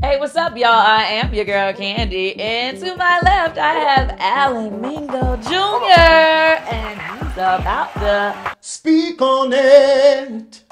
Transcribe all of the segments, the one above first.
Hey, what's up, y'all? I am your girl Candy, and to my left, I have Alan Mingo Jr. and he's about to speak on it.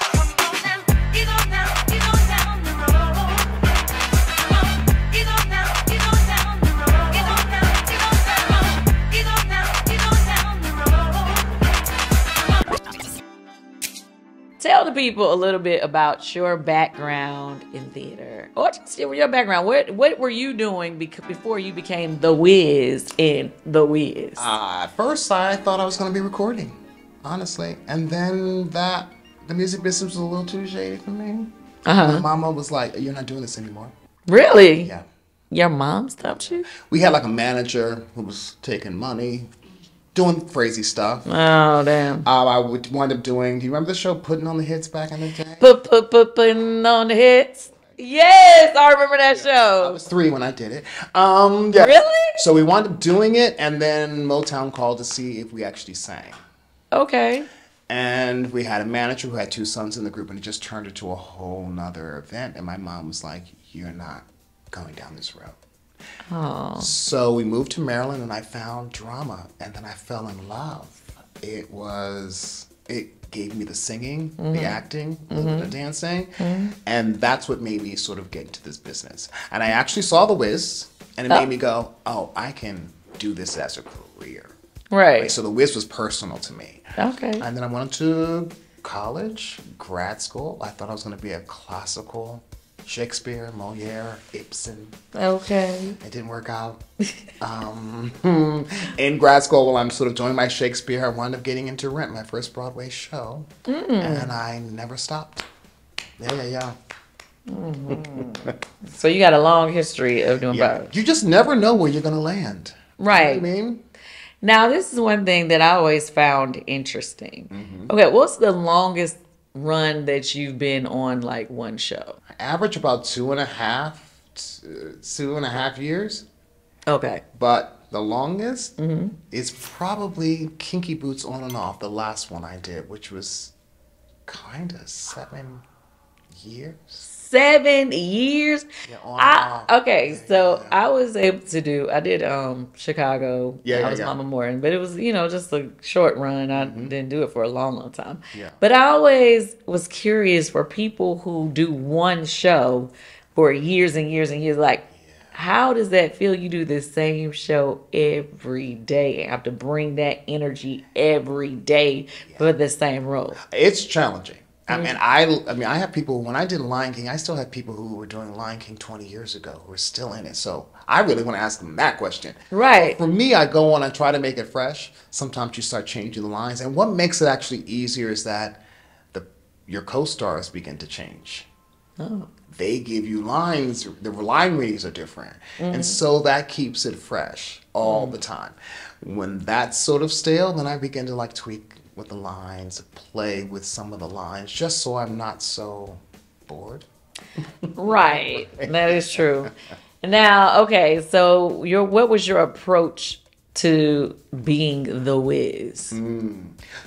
tell the people a little bit about your background in theater, or just your background. What were you doing before you became the Whiz in the Whiz? At first, I thought I was going to be recording, honestly, and then the music business was a little too shady for me. My mama was like, "You're not doing this anymore." Really? Yeah. Your mom stopped you? We had like a manager who was taking money, doing crazy stuff. Oh, damn. I would wind up doing. Do you remember the show Putting on the Hits back in the day? Putting on the hits. Yes, I remember that show. I was 3 when I did it. Yeah. Really? So we wound up doing it, and then Motown called to see if we actually sang. Okay. And we had a manager who had 2 sons in the group, and it just turned into a whole nother event. And my mom was like, "You're not going down this road." Oh. So we moved to Maryland, and I found drama, and then I fell in love. It gave me the singing, the acting, the dancing, and that's what made me sort of get into this business. And I actually saw The Whiz, and it made me go, "Oh, I can do this as a career." Right. So The Whiz was personal to me. Okay. And then I went to college, grad school. I thought I was going to be a classical Shakespeare, Moliere, Ibsen. Okay. It didn't work out. In grad school, while I'm sort of doing my Shakespeare, I wound up getting into Rent, my first Broadway show. And I never stopped. Yeah. So you got a long history of doing both. You just never know where you're going to land. Right. You know what I mean? Now, this is one thing that I always found interesting. Okay, what's the longest run that you've been on, like, one show? I average about 2.5 years. Okay. But the longest is probably Kinky Boots On and Off, the last one I did, which was kind of 7 years. 7 years? Yeah, on and off. Okay, so I was able to I did Chicago. I was Mama Morton, but it was, just a short run. I didn't do it for a long time. Yeah. But I always was curious for people who do one show for years and years and years, like, how does that feel? You do the same show every day and have to bring that energy every day for the same role. It's challenging. I mean, I have people, when I did Lion King, I still have people who were doing Lion King 20 years ago who are still in it. So I really want to ask them that question. Right. For me, I go on and try to make it fresh. Sometimes you start changing the lines. And what makes it actually easier is that your co-stars begin to change. Oh. They give you lines, the line readings are different. And so that keeps it fresh all the time. When that's sort of stale, then I begin to like tweak with the lines, play with some of the lines, just so I'm not so bored. Right. That is true. Now, okay, so what was your approach to being the Whiz?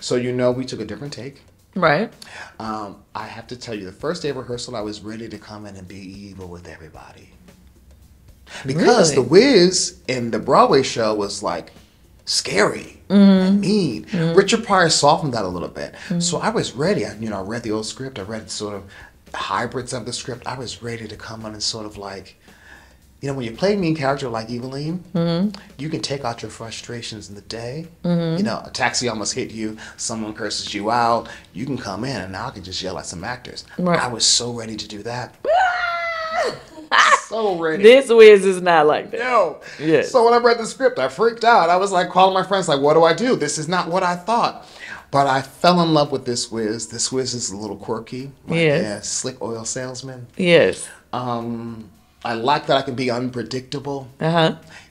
So we took a different take. Right. I have to tell you, the first day of rehearsal, I was ready to come in and be evil with everybody. Because The Whiz in the Broadway show was like scary and mean. Richard Pryor softened that a little bit. So I was ready. I read the old script. I read sort of hybrids of the script. I was ready to come in and sort of like, when you play a mean character like Eveline, you can take out your frustrations in the day. A taxi almost hit you, someone curses you out, you can come in and now I can just yell at some actors. Right. I was so ready to do that. So ready. This Whiz is not like that. No. Yes. So when I read the script, I freaked out. I was like calling my friends, like, what do I do? This is not what I thought. But I fell in love with this Whiz. This Whiz is a little quirky. Like slick oil salesman. Yes. I like that I can be unpredictable,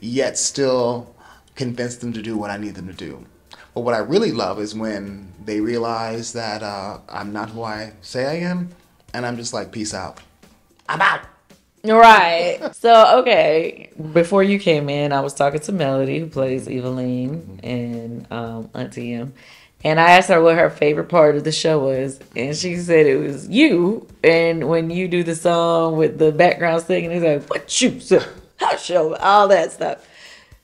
yet still convince them to do what I need them to do. But what I really love is when they realize that I'm not who I say I am, and I'm just like, peace out. I'm out. Right. So, okay, before you came in, I was talking to Melody, who plays Eveline, and Auntie M. And I asked her what her favorite part of the show was, and she said it was you. And when you do the song with the background singing, it's like, what you say, how show, all that stuff.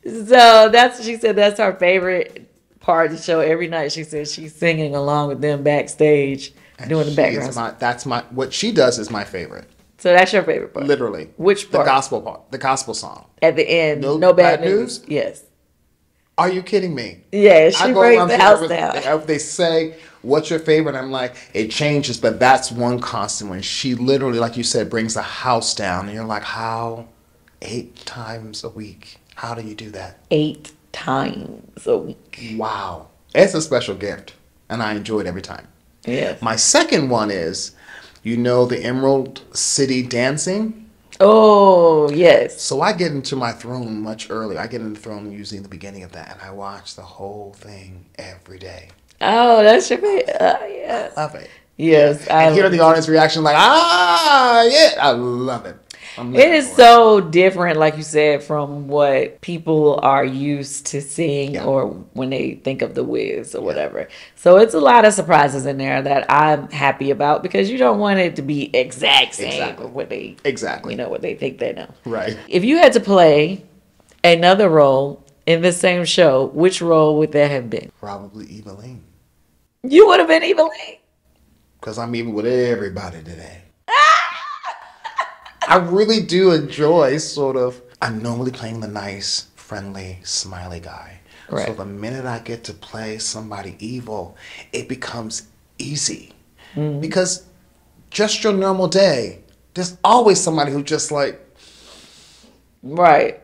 So she said that's her favorite part of the show. Every night she said she's singing along with them backstage, And doing the background. What she does is my favorite. So that's your favorite part. Literally. Which part? The gospel part. The gospel song. At the end, No Bad News? Yes. Are you kidding me? Yeah, she brings the house down. They say, what's your favorite? I'm like, it changes, but that's one constant when she literally, like you said, brings the house down. And you're like, how? 8 times a week. How do you do that? 8 times a week. Wow. It's a special gift. And I enjoy it every time. Yeah. My second one is, the Emerald City dancing. Oh, yes. So I get into my throne much earlier. I get into the throne usually in the beginning of that, and I watch the whole thing every day. Oh, that's your favorite. Yes. I love it. Yes. Yeah. And hear the audience reaction like, yeah. I love it. It is so different, like you said, from what people are used to seeing or when they think of the Whiz or whatever. So it's a lot of surprises in there that I'm happy about because you don't want it to be exact same of what they what they think they know. Right. If you had to play another role in the same show, which role would that have been? Probably Eveline. You would have been Eveline? Because I'm even with everybody today. I really do enjoy I'm normally playing the nice, friendly, smiley guy. Right. So the minute I get to play somebody evil, it becomes easy. Mm-hmm. Because just your normal day, there's always somebody who just like... Right.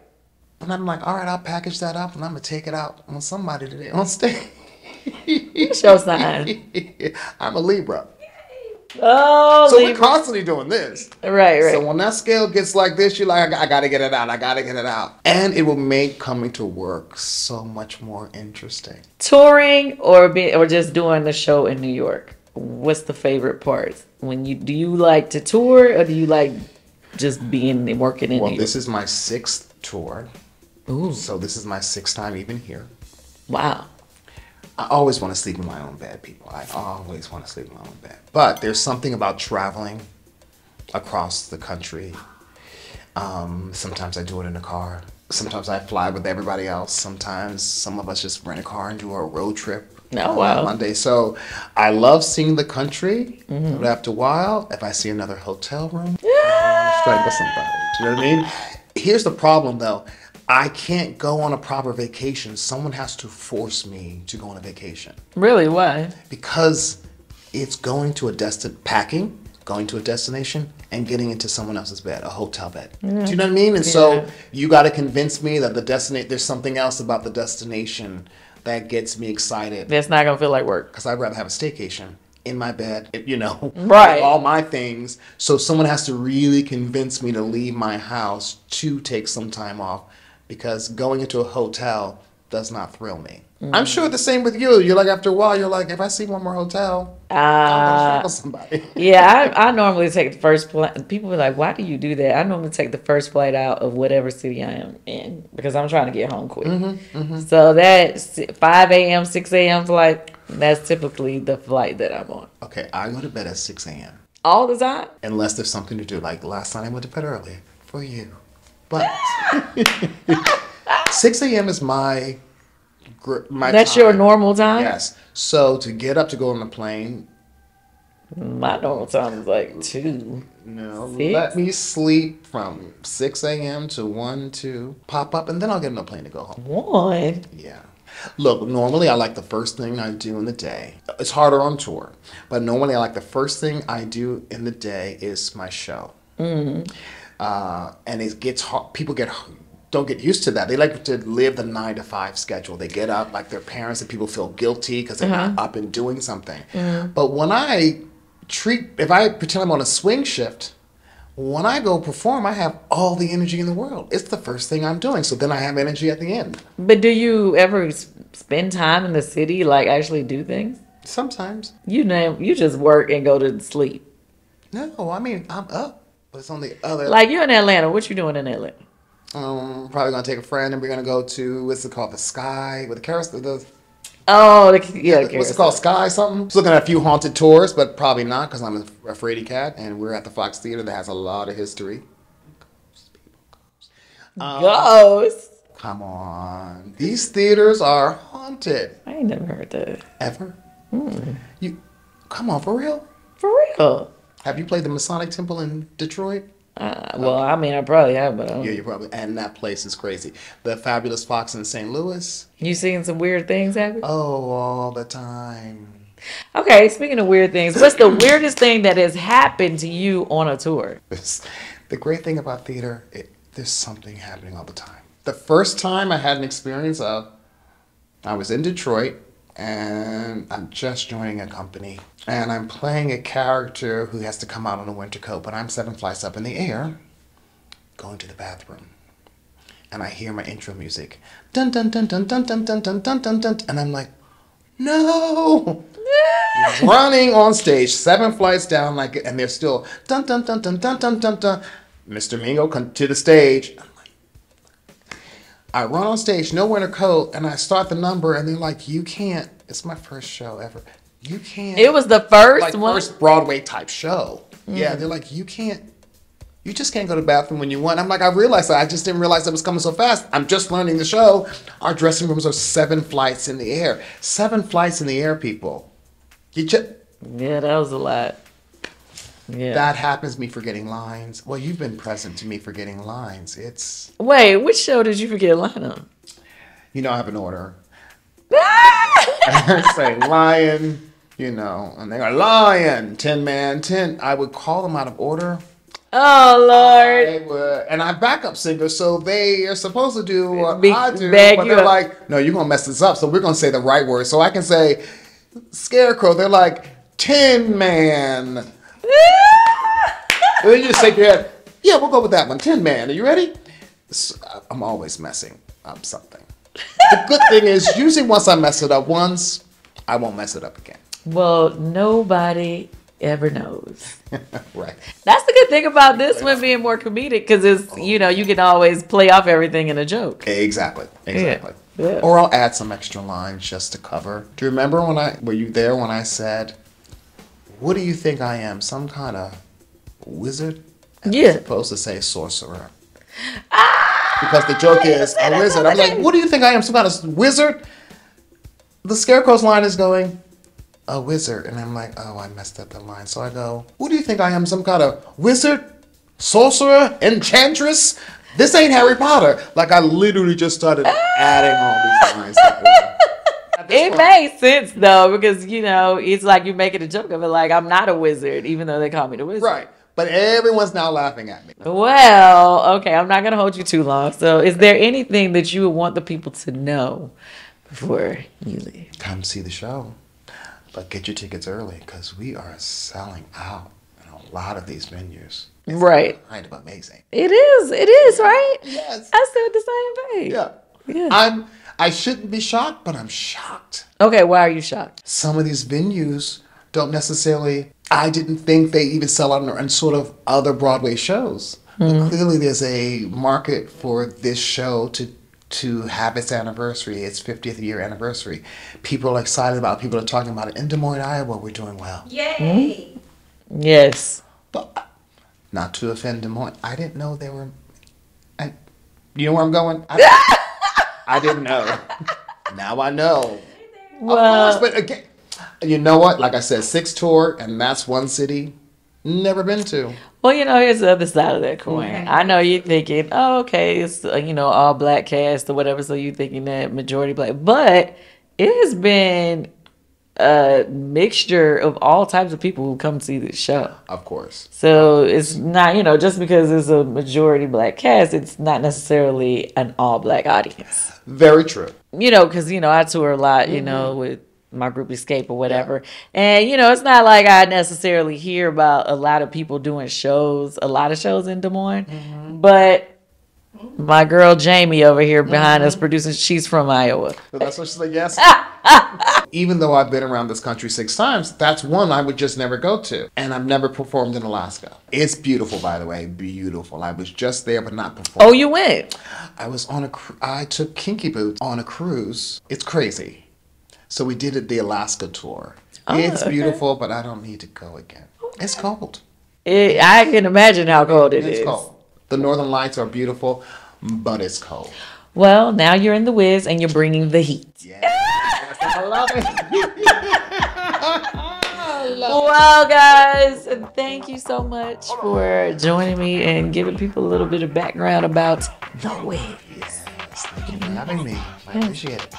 And I'm like, all right, I'll package that up and I'm going to take it out on somebody today on stage. Show sign. I'm a Libra. Oh, so we're constantly doing this. Right. So when that scale gets like this, you're like, I got to get it out. I got to get it out. And it will make coming to work so much more interesting. Touring or just doing the show in New York? What's the favorite part? Do you like to tour or do you like just working in New York? Well, this is my 6th tour. Ooh. So this is my 6th time even here. Wow. I always want to sleep in my own bed, people. I always want to sleep in my own bed. But there's something about traveling across the country. Sometimes I do it in a car. Sometimes I fly with everybody else. Sometimes some of us just rent a car and do a road trip. Oh, wow. Monday. So I love seeing the country. Mm-hmm. But after a while, if I see another hotel room, I want to strangle somebody. Do you know what I mean? Here's the problem, though. I can't go on a proper vacation. Someone has to force me to go on a vacation. Really? Why? Because it's going to a destination, and getting into someone else's bed, a hotel bed. Mm. Do you know what I mean? And so you got to convince me that there's something else about the destination that gets me excited. That's not going to feel like work. Because I'd rather have a staycation in my bed, right. With all my things. So someone has to really convince me to leave my house to take some time off. Because going into a hotel does not thrill me. Mm. I'm sure the same with you. You're like, after a while, you're like, if I see one more hotel, I'm going to strangle somebody. Yeah, I normally take the first flight. People are like, why do you do that? I normally take the first flight out of whatever city I am in because I'm trying to get home quick. Mm-hmm, mm-hmm. So that 5 a.m., 6 a.m. flight, that's typically the flight that I'm on. Okay, I go to bed at 6 a.m. All the time? Unless there's something to do. Like last night I went to bed early for you. But 6 a.m. is my That's time. Your normal time? Yes. So to get up to go on the plane. My normal time is like 2. No. 6? Let me sleep from 6 a.m. to 1, 2, pop up, and then I'll get on a plane to go home. 1? Yeah. Look, normally I like the first thing I do in the day. It's harder on tour. But normally I like the first thing I do in the day is my show. Mm-hmm. And it gets hard. People don't get used to that. They like to live the 9 to 5 schedule. They get up like their parents, and people feel guilty because they're not up and doing something. Mm-hmm. But when if I pretend I'm on a swing shift, when I go perform, I have all the energy in the world. It's the first thing I'm doing. So then I have energy at the end. But do you ever spend time in the city, like actually do things? Sometimes. You just work and go to sleep. No, I mean, I'm up. But it's on the other... Like, you're in Atlanta. What you doing in Atlanta? Probably going to take a friend and we're going to go to, what's it called? The Sky, with the carousel, Oh, yeah, What's it called? Sky something? I was looking at a few haunted tours, but probably not because I'm a fraidy cat, and we're at the Fox Theater that has a lot of history. Ghosts. Come on. These theaters are haunted. I ain't never heard that. Ever? You come on, for real? For real. Have you played the Masonic Temple in Detroit? Well, I mean, I probably have, but I don't. Yeah, you probably. And that place is crazy. The Fabulous Fox in St. Louis. You seen some weird things happen? Oh, all the time. Okay, speaking of weird things, what's the weirdest thing that has happened to you on a tour? The great thing about theater, there's something happening all the time. The first time I had an experience of, I was in Detroit, and I'm just joining a company, and I'm playing a character who has to come out in a winter coat, but I'm 7 flights up in the air, going to the bathroom, and I hear my intro music, dun dun dun dun dun dun dun dun dun dun, dun, and I'm like, no, running on stage, 7 flights down, like, and they're still dun dun dun dun dun dun dun dun. Mr. Mingo, come to the stage. I run on stage, no winter coat, and I start the number, and they're like, you can't. It's my first show ever. You can't. It was the first one? First Broadway type show. Yeah, they're like, you can't. You just can't go to the bathroom when you want. I'm like, I realized that. I just didn't realize it was coming so fast. I'm just learning the show. Our dressing rooms are 7 flights in the air. 7 flights in the air, people. Yeah, that was a lot. Yeah. That happens to me forgetting lines. Well, you've been present to me forgetting lines. It's... Wait, which show did you forget a line on? You know, I have an order. I say lion, you know, and they go, lion, 10 man, 10. I would call them out of order. Oh, Lord. They would, and I'm backup singer, so they are supposed to do what I do. But they're like, no, you're going to mess this up, so we're going to say the right word. So I can say scarecrow. They're like, 10 man. And then you just shake your head. Yeah, we'll go with that one. 10 man. Are you ready? So, I'm always messing up something. The good thing is, usually once I mess it up once, I won't mess it up again. Well, nobody ever knows. Right. That's the good thing about this one being more comedic, because it's, you know, you can always play off everything in a joke. Exactly. Yeah. Yeah. Or I'll add some extra lines just to cover. Do you remember were you there when I said, what do you think I am? Some kind of wizard? And Yeah. I'm supposed to say sorcerer. Because the joke is a wizard. I'm like, what do you think I am? Some kind of wizard? The scarecrow's line is going, a wizard. And I'm like, oh, I messed up the line. So I go, what do you think I am? Some kind of wizard? Sorcerer? Enchantress? This ain't Harry Potter. Like, I literally just started adding all these lines. It made sense, though, because, you know, it's like you're making a joke of it. Like, I'm not a wizard, even though they call me the wizard. Right. But everyone's now laughing at me. Well, okay, I'm not going to hold you too long. So is there anything that you would want the people to know before you leave? Come see the show. But get your tickets early, because we are selling out in a lot of these venues. It's right. kind of amazing. It is, right? Yes. I said the same thing. Yeah. I shouldn't be shocked, but I'm shocked. Okay, why are you shocked? Some of these venues don't necessarily, I didn't think they even sell out in sort of other Broadway shows. But clearly there's a market for this show to have its anniversary, its 50th year anniversary. People are excited about it. People are talking about it. In Des Moines, Iowa, we're doing well. Yay! Yes. But not to offend Des Moines, I didn't know there were... you know where I'm going? I didn't know. Now I know. Well, Of course, but again, you know what? Like I said, 6 tour, and that's one city never been to. well, you know, here's the other side of that coin. I know you're thinking, oh, okay, it's, you know, all black cast or whatever, so you're thinking that majority black. But it has been a mixture of all types of people who come see this show. Of course. So it's not, you know, just because it's a majority black cast, it's not necessarily an all black audience. Very true. You know, because, you know, I tour a lot, you know, with my group Escape or whatever. And, you know, it's not like I necessarily hear about a lot of people doing shows, a lot of shows in Des Moines. But my girl Jamie over here behind us producing, she's from Iowa. So that's what she said, yes. Even though I've been around this country 6 times, that's one I would just never go to. And I've never performed in Alaska. It's beautiful, by the way. Beautiful. I was just there, but not performing. Oh, you went? I was on I took Kinky Boots on a cruise. It's crazy. So we did the Alaska tour. Oh, It's okay. beautiful, but I don't need to go again. It's cold. I can imagine how cold it It's is. cold. The Northern Lights are beautiful, but it's cold. Well, now you're in the Whiz and you're bringing the heat. Yes, I love it. I love Well, guys, thank you so much for joining me and giving people a little bit of background about the Whiz. it. Yes, thank you for having me. I appreciate it.